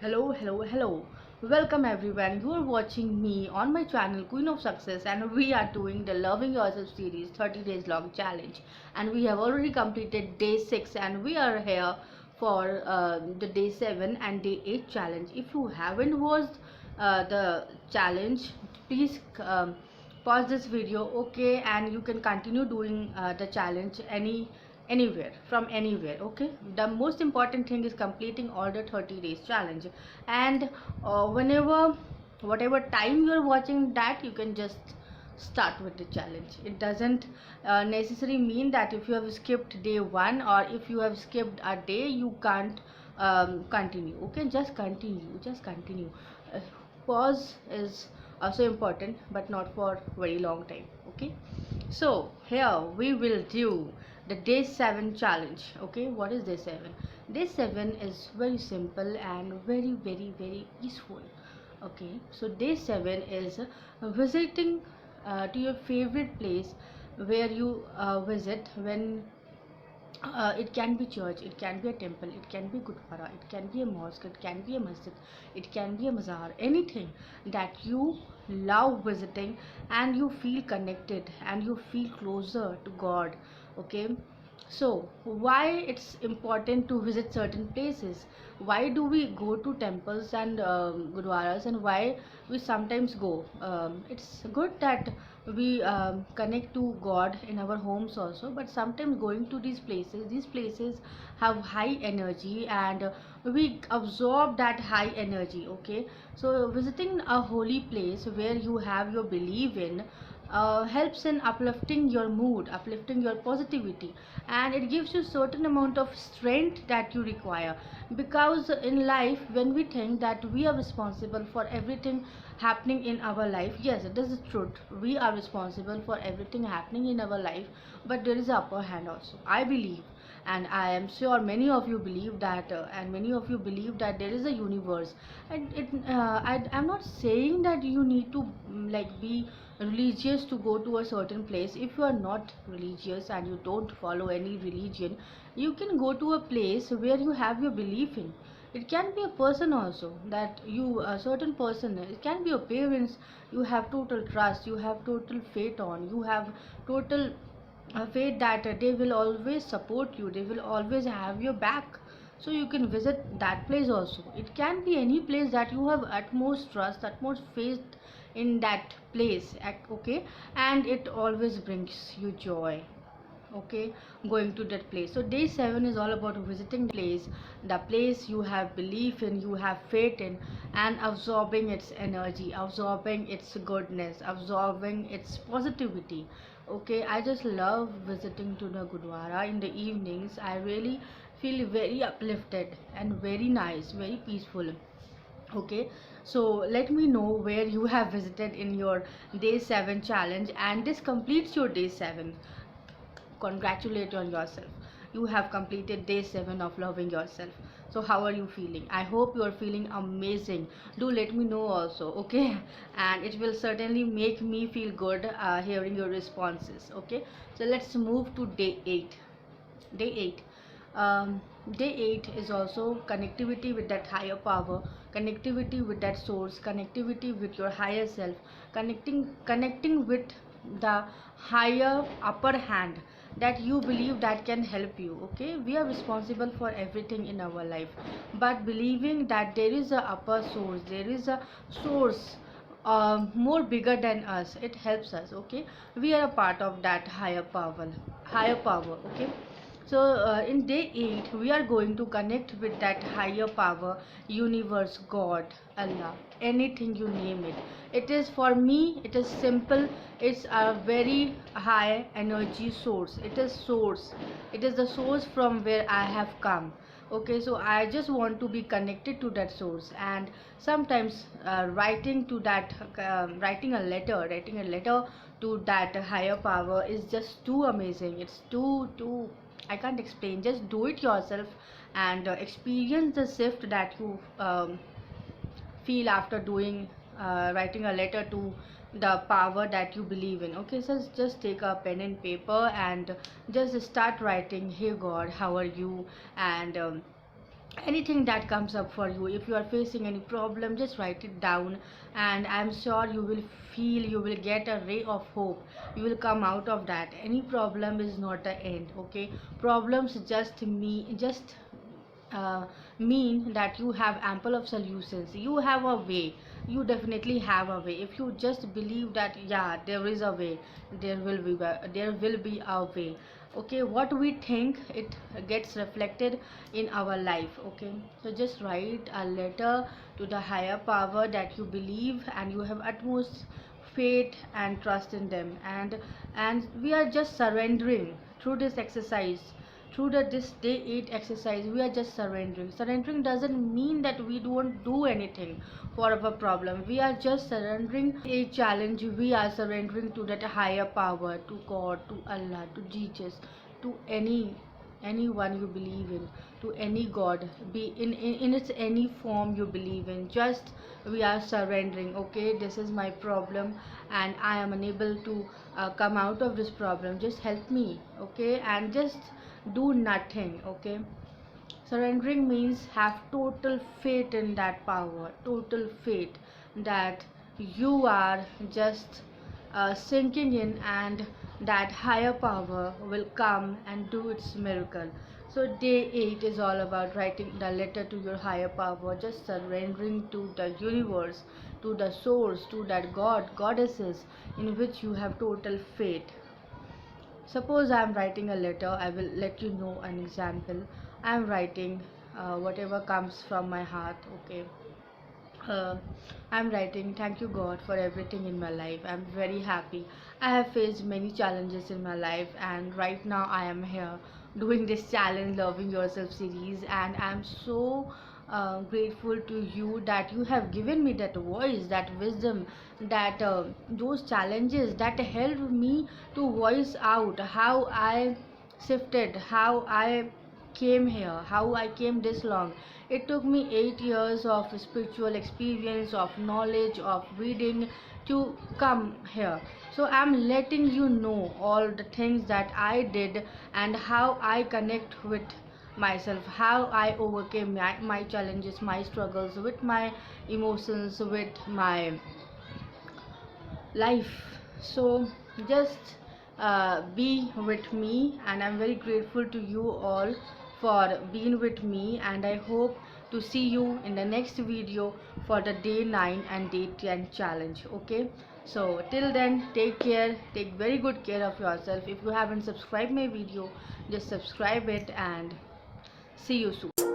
Hello. Welcome everyone. You are watching me on my channel Queen of Success, and we are doing the Loving Yourself series 30 days long challenge. And we have already completed day 6, and we are here for the day 7 and day 8 challenge. If you haven't watched the challenge, please pause this video, okay, and you can continue doing the challenge anywhere from anywhere. Okay, the most important thing is completing all the 30 days challenge, and whenever whatever time you are watching that, you can just start with the challenge. It doesn't necessarily mean that if you have skipped day 1 or if you have skipped a day you can't continue. Okay, just continue. uh, Pause is also important, but not for very long time. Okay, so here we will do the day 7 challenge. Okay, what is day 7? Day 7 is very simple and very peaceful. Okay, so day 7 is visiting to your favorite place where you visit when it can be church, it can be a temple, it can be gurdwara, it can be a mosque, it can be a masjid, it can be a mazar, anything that you love visiting and you feel connected and you feel closer to God. Okay, so why it's important to visit certain places? Why do we go to temples and gurdwaras, and why we sometimes go? It's good that we connect to God in our homes also, but sometimes going to these places have high energy, and we absorb that high energy. Okay, so visiting a holy place where you have your belief in helps in uplifting your mood, uplifting your positivity, and it gives you certain amount of strength that you require. Because in life, when we think that we are responsible for everything happening in our life, yes, it is the truth, we are responsible for everything happening in our life, but there is an upper hand also, I believe. And I am sure many of you believe that, and many of you believe that there is a universe. And I'm not saying that you need to like be religious to go to a certain place. If you are not religious and you don't follow any religion, you can go to a place where you have your belief in. It can be a person also, that you a certain person, it can be your parents, you have total trust, you have total faith on, you have total faith that they will always support you, they will always have your back. So you can visit that place also. It can be any place that you have utmost trust, utmost faith in that place. Okay, and it always brings you joy. Okay, going to that place. So day 7 is all about visiting the place you have belief in, you have faith in, and absorbing its energy, absorbing its goodness, absorbing its positivity. Okay, I just love visiting to the gurdwara in the evenings. I really feel very uplifted and very nice, very peaceful. Okay, so let me know where you have visited in your day 7 challenge, and this completes your day 7. Congratulate on yourself, you have completed day 7 of loving yourself. So how are you feeling? I hope you are feeling amazing. Do let me know also. Okay, and it will certainly make me feel good hearing your responses. Okay, so let's move to day 8. Day 8. um, Day 8 is also connectivity with that higher power, connectivity with that source, connectivity with your higher self, connecting with the higher upper hand that you believe that can help you. Okay, we are responsible for everything in our life, but believing that there is a upper source, there is a source more bigger than us, it helps us. Okay, we are a part of that higher power. Okay, so in day 8 we are going to connect with that higher power, universe, God, Allah, anything you name it. It is, for me it is simple. It's a very high energy source. It is source, it is the source from where I have come. Okay, so I just want to be connected to that source. And sometimes writing a letter to that higher power is just too amazing. It's too I can't explain. Just do it yourself, and experience the shift that you feel after doing writing a letter to the power that you believe in. Okay, so just take a pen and paper and just start writing, hey God, how are you? And anything that comes up for you. If you are facing any problem, just write it down, and I'm sure you will feel, you will get a ray of hope. You will come out of that. Any problem is not the end, okay? Problems just mean that you have ample of solutions. You have a way. You definitely have a way. If you just believe that, yeah, there is a way, there will be a way. Okay, what we think, it gets reflected in our life. Okay, so just write a letter to the higher power that you believe and you have utmost faith and trust in them. And we are just surrendering through this exercise, through this day 8 exercise. We are just surrendering. Surrendering doesn't mean that we don't do anything for our problem. We are just surrendering a challenge. We are surrendering to that higher power, to God, to Allah, to Jesus, to anyone you believe in, to any god, be in its any form you believe in. Just we are surrendering. Okay, this is my problem and I am unable to come out of this problem. Just help me. Okay, and just do nothing. Okay, surrendering means have total faith in that power, total faith that you are just sinking in, and that higher power will come and do its miracle. So day 8 is all about writing the letter to your higher power, just surrendering to the universe, to the source, to that god, goddesses in which you have total faith. Suppose I am writing a letter, I will let you know an example. I am writing whatever comes from my heart. Okay. uh, I'm writing, thank you God for everything in my life. I'm very happy. I have faced many challenges in my life, and right now I am here doing this challenge, Loving Yourself series, and I'm so grateful to you that you have given me that voice, that wisdom, that those challenges that helped me to voice out how I shifted, how I came here, how I came this long. It took me 8 years of spiritual experience, of knowledge, of reading to come here. So I'm letting you know all the things that I did and how I connect with myself, how I overcame my challenges, my struggles with my emotions, with my life. So just be with me, and I'm very grateful to you all for being with me, and I hope to see you in the next video for the day 9 and day 10 challenge. Okay, so till then, take care, take very good care of yourself. If you haven't subscribed my video, just subscribe it, and see you soon.